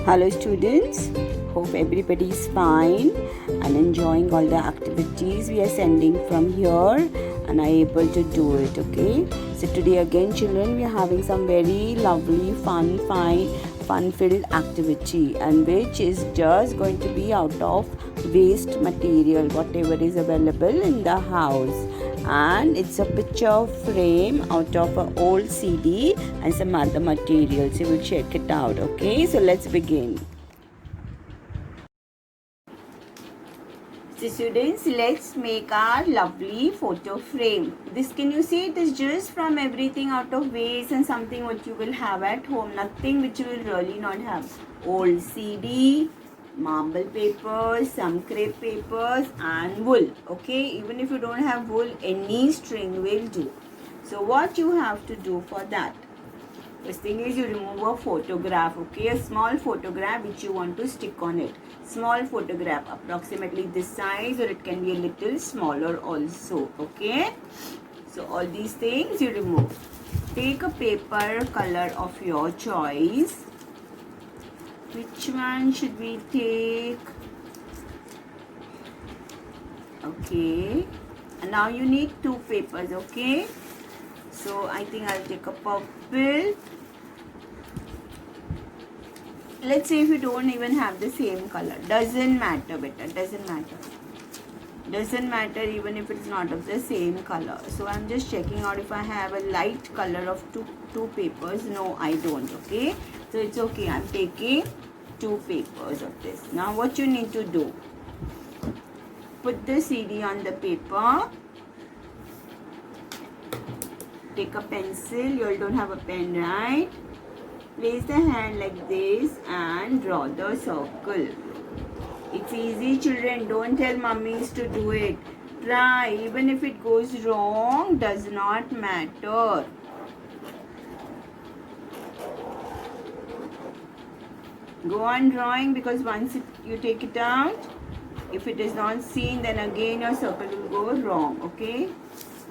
Hello students, hope everybody is fine and enjoying all the activities we are sending from here and are able to do it, okay? So today again children, we are having some very lovely fun filled activity, and which is just going to be out of waste material, whatever is available in the house. And it's a picture frame out of an old CD and some other materials. You will check it out, okay? So let's begin. So students, let's make our lovely photo frame. This, can you see, it is just from everything out of waste and something what you will have at home. Nothing which you will really not have. Old CD, marble papers, some crepe papers and wool. Okay, even if you don't have wool, any string will do. So what you have to do for that? First thing is you remove a photograph, okay, a small photograph which you want to stick on it. Small photograph, approximately this size, or it can be a little smaller also, okay. So all these things you remove. Take a paper color of your choice. Which one should we take? Okay, and now you need two papers, okay. So I think I'll take a purple. Let's say if you don't even have the same color, doesn't matter, beta, doesn't matter even if it's not of the same color. So I'm just checking out if I have a light color of two papers. No, I don't, okay. So it's okay, I'm taking two papers of this. Now what you need to do, put the CD on the paper, take a pencil. You all don't have a pen, right? Place the hand like this and draw the circle. It's easy children, don't tell mummies to do it. Try, even if it goes wrong, does not matter. Go on drawing, because once you take it out, if it is not seen, then again your circle will go wrong, okay?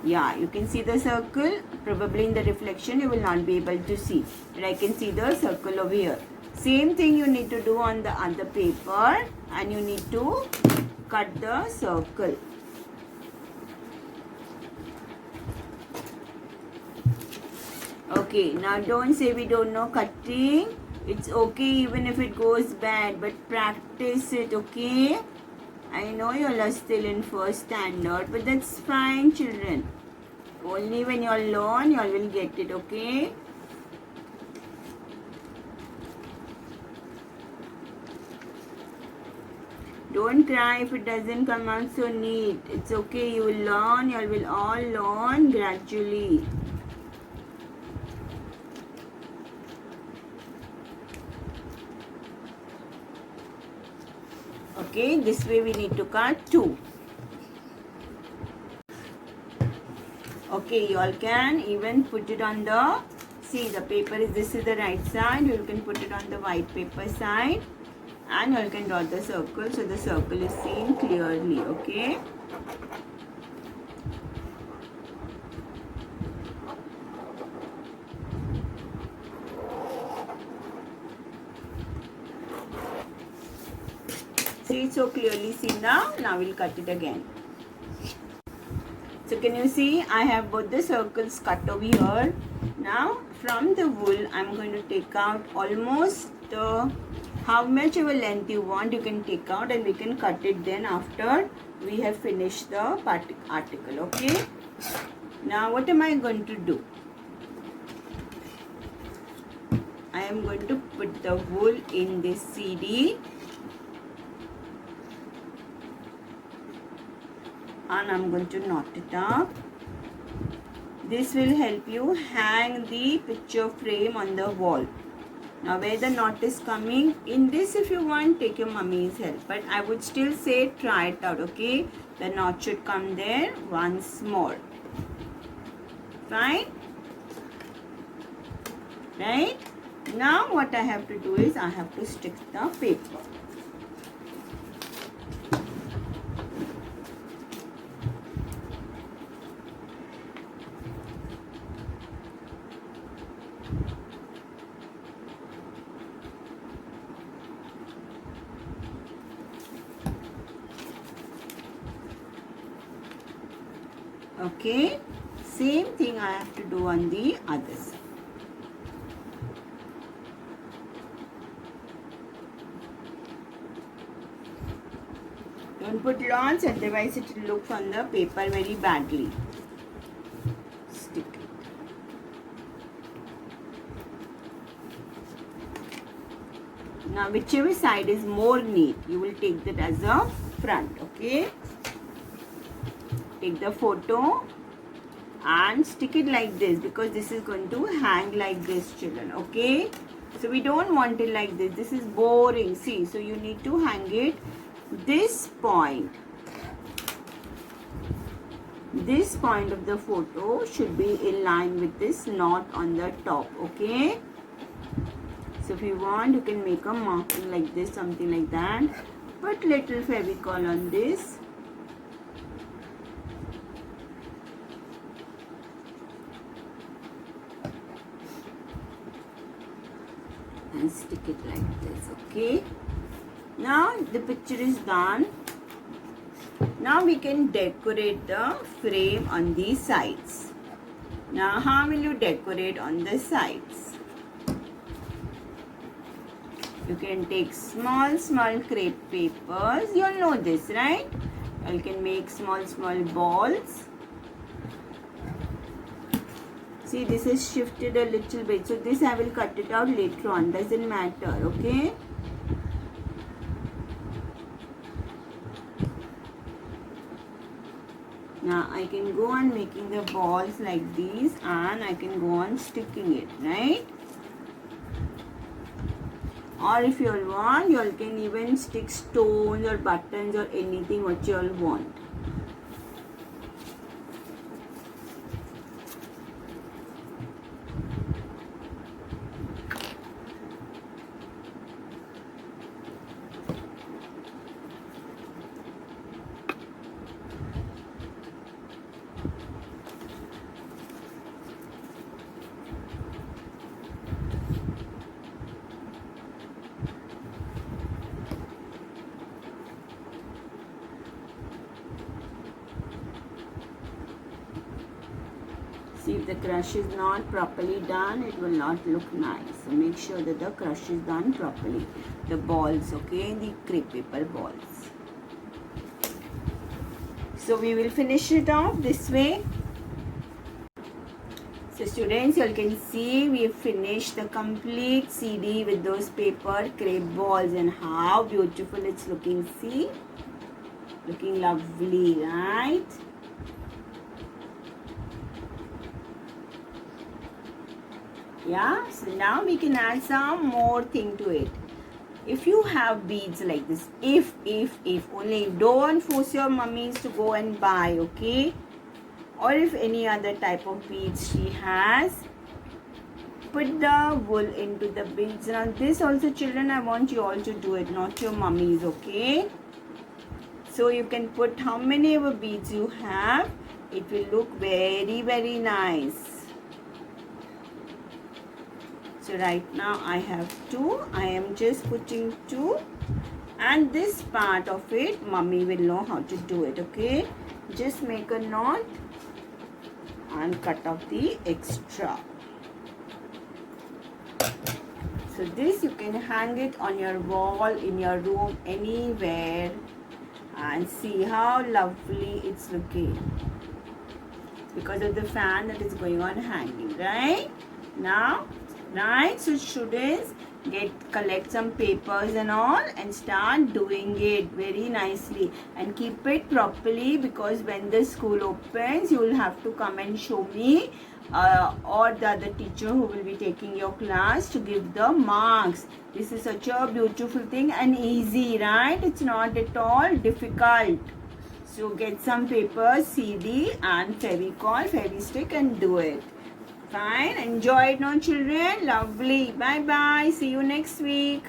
Yeah, you can see the circle. Probably in the reflection you will not be able to see, but I can see the circle over here. Same thing you need to do on the other paper, and you need to cut the circle. Okay, now don't say we don't know cutting. It's okay even if it goes bad, but practice it, okay? I know you all are still in first standard, but that's fine children. Only when you all learn, you all will get it, okay? Don't cry if it doesn't come out so neat. It's okay, you will learn, you all will all learn gradually. Okay, this way we need to cut two. Okay, you all can even put it on the, see the paper is, this is the right side, you can put it on the white paper side, and you all can draw the circle so the circle is seen clearly, okay. See, it's so clearly seen now. Now we'll cut it again. So can you see, I have both the circles cut over here. Now from the wool, I'm going to take out almost how much of a length you want, you can take out, and we can cut it then after we have finished the article, okay. Now what am I going to do? I am going to put the wool in this CD, and I'm going to knot it up. This will help you hang the picture frame on the wall. Now where the knot is coming, in this if you want, take your mummy's help, but I would still say try it out, okay. The knot should come there once more. Fine? Right? Now what I have to do is I have to stick the paper. Okay, same thing I have to do on the other side. Don't put lots, otherwise it will look on the paper very badly. Stick it. Now whichever side is more neat, you will take that as a front. Okay, take the photo and stick it like this, because this is going to hang like this, children. Okay, so we don't want it like this. This is boring. See, so you need to hang it this point of the photo should be in line with this knot on the top. Okay, so if you want, you can make a marking like this, something like that. Put little Fevicol on this. And stick it like this. Okay, now the picture is done. Now we can decorate the frame on the sides. Now how will you decorate on the sides? You can take small crepe papers. You all know this, right? You can make small balls. See, this is shifted a little bit. So this I will cut it out later on. Doesn't matter, okay? Now I can go on making the balls like these, and I can go on sticking it, right? Or if you all want, you all can even stick stones or buttons or anything what you all want. See, if the crush is not properly done, it will not look nice. So make sure that the crush is done properly. The balls, okay, the crepe paper balls. So we will finish it off this way. So students, you all can see we have finished the complete CD with those paper crepe balls, and how beautiful it's looking. See, looking lovely, right? Yeah, so now we can add some more thing to it. If you have beads like this, if only, don't force your mummies to go and buy, okay? Or if any other type of beads she has, put the wool into the beads. Now this also, children, I want you all to do it, not your mummies, okay? So you can put how many ever beads you have. It will look very, very nice. So right now I have 2. I am just putting 2. And this part of it, mummy will know how to do it, okay? Just make a knot and cut off the extra. So this you can hang it on your wall, in your room, anywhere. And see how lovely it's looking. Because of the fan that is going on hanging, right? Now, right, so students, collect some papers and all and start doing it very nicely, and keep it properly, because when the school opens you will have to come and show me or the other teacher who will be taking your class to give the marks. This is such a beautiful thing and easy, right? It's not at all difficult. So get some paper, CD and Fevicol, Fevistick, and do it. Fine. Enjoy it now, children. Lovely. Bye bye. See you next week.